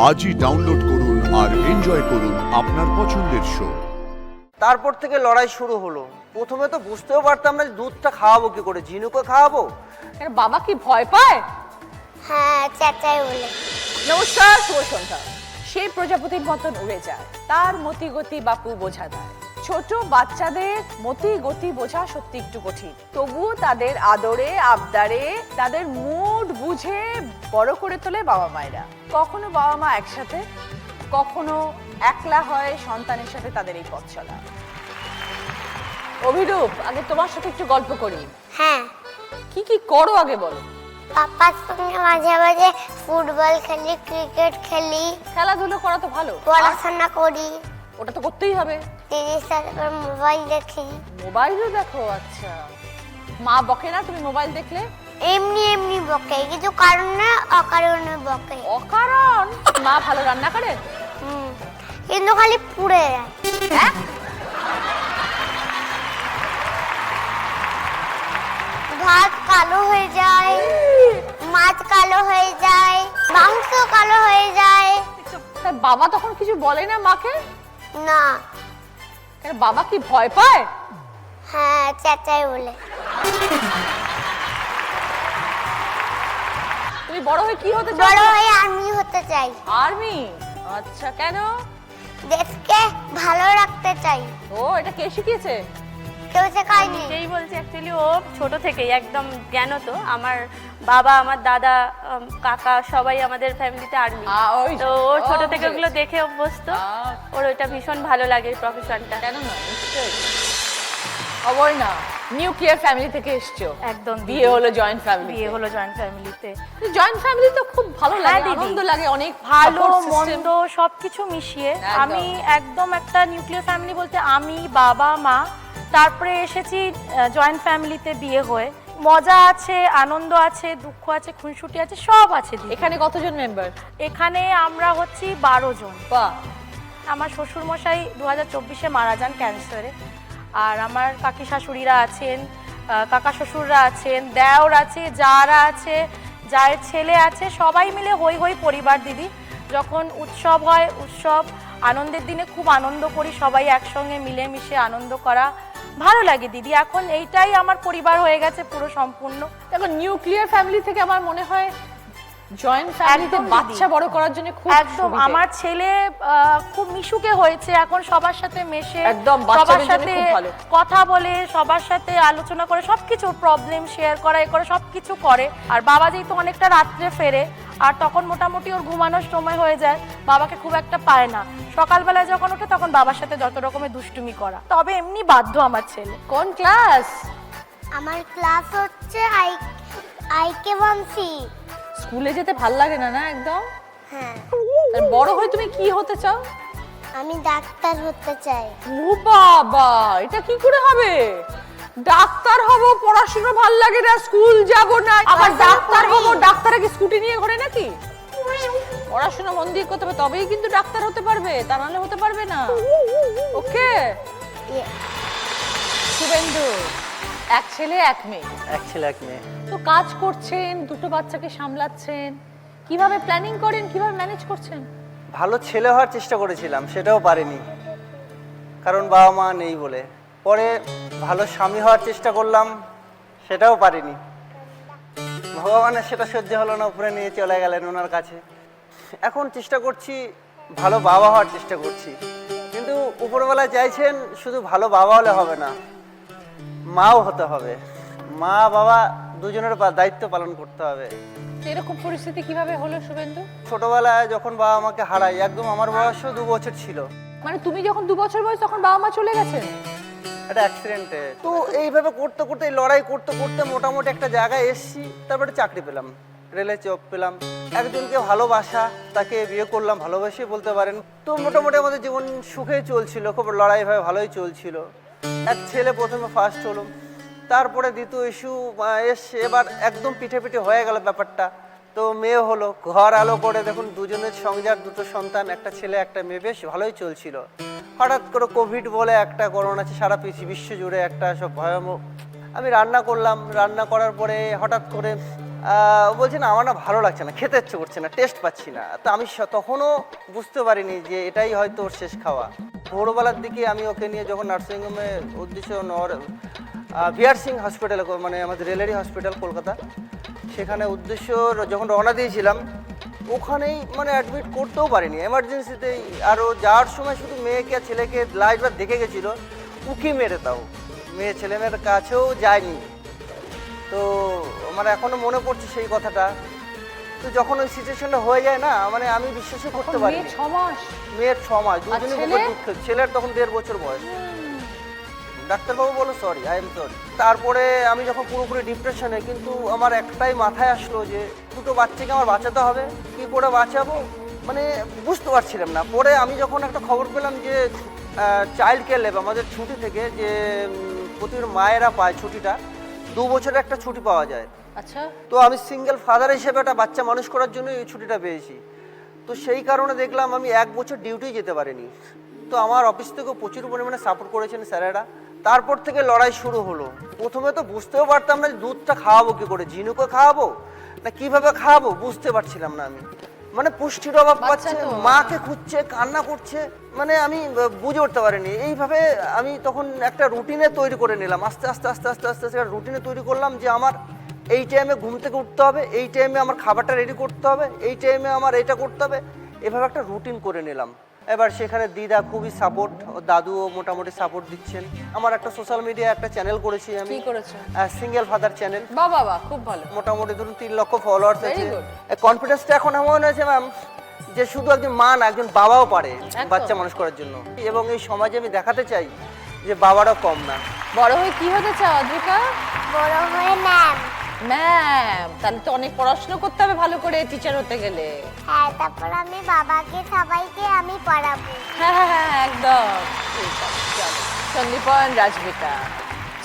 আজই ডাউনলোড করুন আর এনজয় করুন আপনার পছন্দের শো। তারপর থেকে লড়াই শুরু হলো। প্রথমে তো বুঝতেও পারতাম না যে দুধটা খাওয়াবো কি করে, ঝিনুকে খাওয়াবো। কেন বাবা কি ভয় পায়? হ্যাঁ, চেঁচাই বলে। নমস্কার, শুভ সন্ধ্যা। সেই প্রজাপতির মতন উড়ে যায়, তার মতি গতি বাপু বোঝা দেয়। ছোট বাচ্চাদের মতি গতি বোঝা সত্যি একটু কঠিন, তবুও তাদের আদরে আবদারে তাদের মুড বুঝে বড় করে তোলে বাবা মায়েরা। কখনো বাবা মা একসাথে, কখনো একলা হয় সন্তানের সাথে তাদের এই পথ চলা। অভিরূপ, আগে তোমার সাথে একটু গল্প করি। হ্যাঁ, কি কি করো আগে বলো। পাপার সঙ্গে মাঝে মাঝে ফুটবল খেলি, ক্রিকেট খেলি, খেলাধুলো করা তো ভালো, পড়াশোনা করি, ওটা তো করতেই হবে। টিভির সাথে করে মোবাইল দেখি। মোবাইলও দেখো? আচ্ছা, মা বকে না তুমি মোবাইল দেখলে? এমনি এমনি বকে, কিছু কারণে অকারণে বকে। অকারণ? মা ভালো রান্না করে? কিন্তু খালি পুড়ে যায়। হ্যাঁ? ভাত কালো হয়ে যায়, মাছ কালো হয়ে যায়, মাংস কালো হয়ে যায়। তার বাবা তখন কিছু বলে না মাকে? না। কেন বাবা কি ভয় পায়? হ্যাঁ, চেঁচাই বলে। তুমি বড় হয়ে কি হতে চাও? বড় হয়ে আর্মি হতে চাই। আর্মি? আচ্ছা, কেন? দেশকে ভালো রাখতে চাই। ও, এটা কে শিখিয়েছে? কেউ শেখায়নি। সেই বলছে অ্যাকচুয়ালি ও ছোট থেকেই একদম জ্ঞান তো। আমার বাবা, আমার দাদা, কাকা সবাই আমাদের ফ্যামিলিতে আর্মি, তো ও ছোট থেকে ওগুলো দেখে অভ্যস্ত। ওর ওইটা ভীষণ ভালো লাগে প্রফেশনটা। কেন না, নিশ্চয়ই। অবয় না, নিউক্লিয়ার ফ্যামিলি থেকে এসছো। একদম। বিয়ে হলো জয়েন্ট ফ্যামিলি। বিয়ে হলো জয়েন্ট ফ্যামিলিতে। জয়েন্ট ফ্যামিলি তো খুব ভালো লাগে, দিদি। আনন্দ লাগে, অনেক ভালো support system। মন্দ সবকিছু মিশিয়ে একদম। আমি একদম একটা নিউক্লিয়ার ফ্যামিলি বলতে আমি, বাবা, মা, তারপরে এসেছি জয়েন্ট ফ্যামিলিতে বিয়ে হয়ে। মজা আছে, আনন্দ আছে, দুঃখ আছে, খুনসুটি আছে, সব আছে দিদি। এখানে কতজন মেম্বার? এখানে আমরা হচ্ছি 12 জন। বাহ। আমার শ্বশুরমশাই 2024-এ মারা যান ক্যান্সারে। আর আমার কাকি শাশুড়িরা আছেন, কাকা শ্বশুররা আছেন, দেওর আছে, যারা আছে, যার ছেলে আছে, সবাই মিলে হই হই পরিবার দিদি। যখন উৎসব হয়, উৎসব আনন্দের দিনে খুব আনন্দ করি, সবাই একসঙ্গে মিলেমিশে আনন্দ করা ভালো লাগে দিদি। এখন এইটাই আমার পরিবার হয়ে গেছে পুরো সম্পূর্ণ। দেখো, নিউক্লিয়ার ফ্যামিলি থেকে আমার মনে হয় জয়েন্ট ফ্যামিলিতে একদম দিদি। বাচ্চা বড় করার জন্য খুব একদম। সুবিধে। আমার ছেলে খুব মিশুকে হয়েছে, এখন সবার সাথে মেশে, একদম, সবার বাচ্চাদের জন্য সাথে খুব ভালো। কথা বলে, সবার সাথে আলোচনা করে, সবকিছু প্রবলেম শেয়ার করা, এ করে সবকিছু করে। আর বাবা যেহেতু অনেকটা রাত্রে ফেরে, আর তখন মোটামুটি ওর ঘুমানোর সময় হয়ে যায়, বাবাকে খুব একটা পায় না। সকালবেলায় যখন ওঠে তখন বাবার সাথে যত রকমের দুষ্টুমি করা। তবে এমনি বাধ্য আমার ছেলে। কোন ক্লাস? আমার ক্লাস হচ্ছে আইকে বংশী। স্কুলে যেতে ভাল লাগে না? না একদম। হ্যাঁ, আর বড় হয়ে তুমি কি হতে চাও? আমি ডাক্তার হতে চাই। ও বাবা, এটা কি করে হবে? ডাক্তার হব, পড়াশোনা ভাল লাগে না, স্কুল যাব না, আবার ডাক্তার হব। ডাক্তারে কি স্কুটি নিয়ে ঘোরে নাকি? পড়াশোনা মন দিয়ে করতে হবে, তবেই কিন্তু ডাক্তার হতে পারবে, তা নাহলে হতে পারবে না। ওকে। শুভেন্দু, এক ছেলে এক মেয়ে, এক ছেলে এক মেয়ে। তো কাজ করছেন, দুটো বাচ্চাকে সামলাচ্ছেন, কিভাবে প্ল্যানিং করেন, কিভাবে ম্যানেজ করছেন? ভালো ছেলে হওয়ার চেষ্টা করেছিলাম, সেটাও পারিনি, কারণ বাবা মা নেই বলে। পরে ভালো স্বামী হওয়ার চেষ্টা করলাম, সেটাও পারিনি। ভগবানের সেটা সহ্য হলো না, উপরে নিয়ে চলে গেলেন ওনার কাছে। এখন চেষ্টা করছি, ভালো বাবা হওয়ার চেষ্টা করছি, কিন্তু উপরবেলা চাইছেন শুধু ভালো বাবা হলে হবে না, মাও হতে হবে। মা বাবা দুজনের দায়িত্ব পালন করতে হবে। তো এরকম পরিস্থিতি কিভাবে হলো শুভেন্দু? ছোটবেলায় যখন বাবা মাকে হারাই, একদম আমার বয়সও 2 বছর ছিল। মানে তুমি যখন 2 বছর বয়স তখন বাবা মা চলে গেছেন? একটা অ্যাক্সিডেন্টে। তো এইভাবে করতে করতে, এই লড়াই করতে করতে মোটামুটি একটা জায়গায় এসেছি। তারপরে চাকরি পেলাম, রেলে জব পেলাম, একজনকে ভালোবাসা, তাকে বিয়ে করলাম, ভালোবেসে বলতে পারেন। তো মোটামুটি আমাদের জীবন সুখে চলছিল, খুব লড়াই ভাবে ভালোই চলছিল। এক ছেলে প্রথমে ফার্স্ট হলো, তারপরে দ্বিতীয় ইস্যু এসে এবার একদম পিঠে পিঠে হয়ে গেল ব্যাপারটা। তো মেয়ে হলো, ঘর আলো করে দেখুন, দুজনের সংসার, 2টো সন্তান, একটা ছেলে একটা মেয়ে, বেশ ভালোই চলছিল। হঠাৎ করে কোভিড বলে একটা করোনা আছে, সারা বিশ্ব জুড়ে একটা সব ভয়াবহ। আমি রান্না করলাম, রান্না করার পরে হঠাৎ করে বলছে না আমার না ভালো লাগছে না, খেতে ইচ্ছে করছে না, টেস্ট পাচ্ছি না। তো আমি তখনও বুঝতে পারিনি যে এটাই হয়তো ওর শেষ খাওয়া। ভোরবেলার দিকে আমি ওকে নিয়ে যখন নার্সিংহোমে উদ্দেশ্য বিআর সিং হসপিটালে, মানে আমাদের রেলারি হসপিটাল কলকাতা, সেখানে উদ্দেশ্য যখন রওনা দিয়েছিলাম ওখানেই মানে অ্যাডমিট করতেও পারিনি, এমার্জেন্সিতেই। আরও যাওয়ার সময় শুধু মেয়েকে আর ছেলেকে লাস্টবার দেখে গেছিলো, উকি মেরে তাও মেয়ে ছেলেমেয়ের কাছেও যায়নি। তো আমার এখনো মনে পড়ছে সেই কথাটা। তো যখন ওই সিচুয়েশনটা হয়ে যায় না, মানে আমি বিশ্বাসই করতে পারি। মেয়ের 6 মাস, মেয়ের 6 মাস, দুজনই ছেলে? বহুত দুঃখ। ছেলের তখন 1.5 বছর বয়স। ডাক্তারবাবু বলো সরি, আই এম সরি। তারপরে আমি যখন পুরোপুরি ডিপ্রেশনে, কিন্তু আমার একটাই মাথায় আসলো যে দুটো বাচ্চাকে আমার বাঁচাতে হবে, কী করে বাঁচাবো মানে বুঝতে পারছিলাম না। পরে আমি যখন একটা খবর পেলাম যে চাইল্ড কেয়ার লেভ আমাদের ছুটি থেকে যে প্রতিদিন মায়েরা পায় ছুটিটা, 2 বছরের একটা ছুটি পাওয়া যায়। আচ্ছা, তো আমি সিঙ্গেল ফাদার হিসেবে একটা বাচ্চা মানুষ করার জন্য এই ছুটিটা পেয়েছি। তো সেই কারণে দেখলাম আমি 1 বছর ডিউটি যেতে পারিনি। তো আমার অফিস থেকেও প্রচুর পরিমাণে সাপোর্ট করেছেন স্যারেরা। তারপর থেকে লড়াই শুরু হলো। প্রথমে তো বুঝতেও পারতাম না যে দুধটা খাওয়াবো কী করে, ঝিনুকে খাওয়াবো না কীভাবে খাওয়াবো বুঝতে পারছিলাম না আমি। মানে পুষ্টির অভাব পাচ্ছে, মাকে খুঁজছে, কান্না করছে, মানে আমি বুঝে উঠতে পারিনি। এইভাবে আমি তখন একটা রুটিনে তৈরি করে নিলাম, আস্তে আস্তে আস্তে আস্তে আস্তে আস্তে একটা রুটিনে তৈরি করলাম যে আমার এই টাইমে ঘুম থেকে উঠতে হবে, এই টাইমে আমার খাবারটা রেডি করতে হবে, এই টাইমে আমার এটা করতে হবে। এভাবে একটা রুটিন করে নিলাম। এবার সেখানে দিদা খুবই সাপোর্ট, দাদুও মোটামুটি সাপোর্ট দিচ্ছেন। আমার একটা সোশ্যাল মিডিয়া একটা চ্যানেল করেছি আমি, কি করেছো? Single father channel. বাহ বাহ বাহ, খুব ভালো। মোটামুটি ধরুন 3 লক্ষ ফলোয়ার্স Very আছে। good. কনফিডেন্সটা এখন এমন হয়েছে ম্যাম যে শুধু একজন মা না, একজন বাবাও পারে একদম। বাচ্চা মানুষ করার জন্য। এবং এই সমাজে আমি দেখাতে চাই যে বাবারাও কম না। বড় হয়ে কি হতে চাও অদ্রিকা? বড় হয়ে ম্যাম। ম্যাম, তাহলে তো অনেক পড়াশোনা করতে হবে ভালো করে টিচার হতে গেলে। হ্যাঁ, তারপর আমি বাবাকে সবাইকে আমি পড়াবো। হ্যাঁ হ্যাঁ হ্যাঁ, একদম ঠিক আছে। চলো, সন্দীপন রাজবিকা,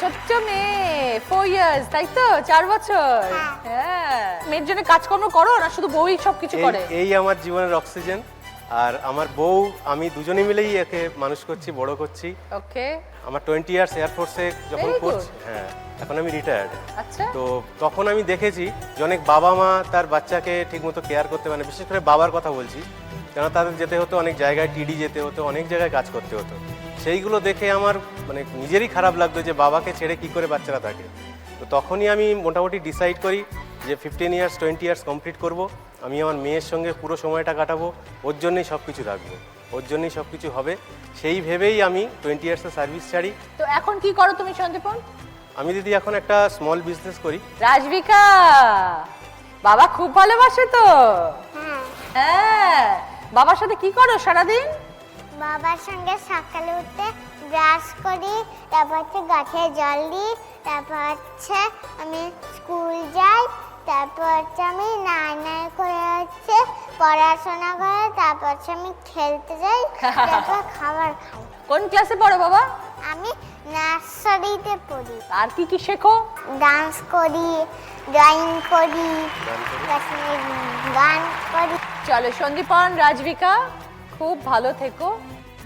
ছোট্ট মেয়ে, 4 ইয়ার্স, তাই তো? 4 বছর। হ্যাঁ, মেয়ের জন্য কাজকর্ম করো না শুধু বউই সব কিছু করে? এই আমার জীবনের অক্সিজেন। আর আমার বউ, আমি দুজনে মিলেই একে মানুষ করছি, বড় করছি। ওকে, আমার 20 ইয়ার্স এয়ারফোর্সে যখন Very good. করছি, হ্যাঁ, এখন আমি রিটায়ার্ড। আচ্ছা। তো তখন আমি দেখেছি যে অনেক বাবা মা তার বাচ্চাকে ঠিকমতো কেয়ার করতে পারে না, বিশেষ করে বাবার কথা বলছি, কেন তাদের যেতে হতো অনেক জায়গায়, টিডি যেতে হতো, অনেক জায়গায় কাজ করতে হতো। সেইগুলো দেখে আমার মানে নিজেরই খারাপ লাগতো যে বাবাকে ছেড়ে কি করে বাচ্চারা থাকে। তো তখনই আমি মোটামুটি ডিসাইড করি যে 15 ইয়ার্স 20 ইয়ার্স কমপ্লিট করব, আমি আমার মেয়ের সঙ্গে পুরো সময়টা কাটাবো, ওর জন্যই সব কিছু রাখবো, ওর জন্যই সব কিছু হবে। সেই ভেবেই আমি 20 ইয়ার্সের সার্ভিস ছাড়ি। তো এখন কি করো তুমি সন্দীপন? আমি দিদি এখন একটা স্মল বিজনেস করি। রাজবিকা, বাবা খুব ভালোবাসে তো? হ্যাঁ, হ্যাঁ, বাবার সাথে কি করো সারাদিন? বাবার সঙ্গে সকালে উঠে ব্রাশ করি, তারপর হচ্ছে গাছে জল দিই, তারপর হচ্ছে আমি স্কুল যাই, তারপর হচ্ছে আমি নাই করে হচ্ছে পড়াশোনা করে, তারপর হচ্ছে আমি খেলতে যাই, তারপর খাবার খাই। কোন ক্লাসে পড়ো বাবা? আমি নার্সারিতে পড়ি। আর কি কি শেখো? ডান্স করি, ড্রয়িং করি, গান করি। চলো সন্দীপন রাজবিকা, খুব ভালো থেকো।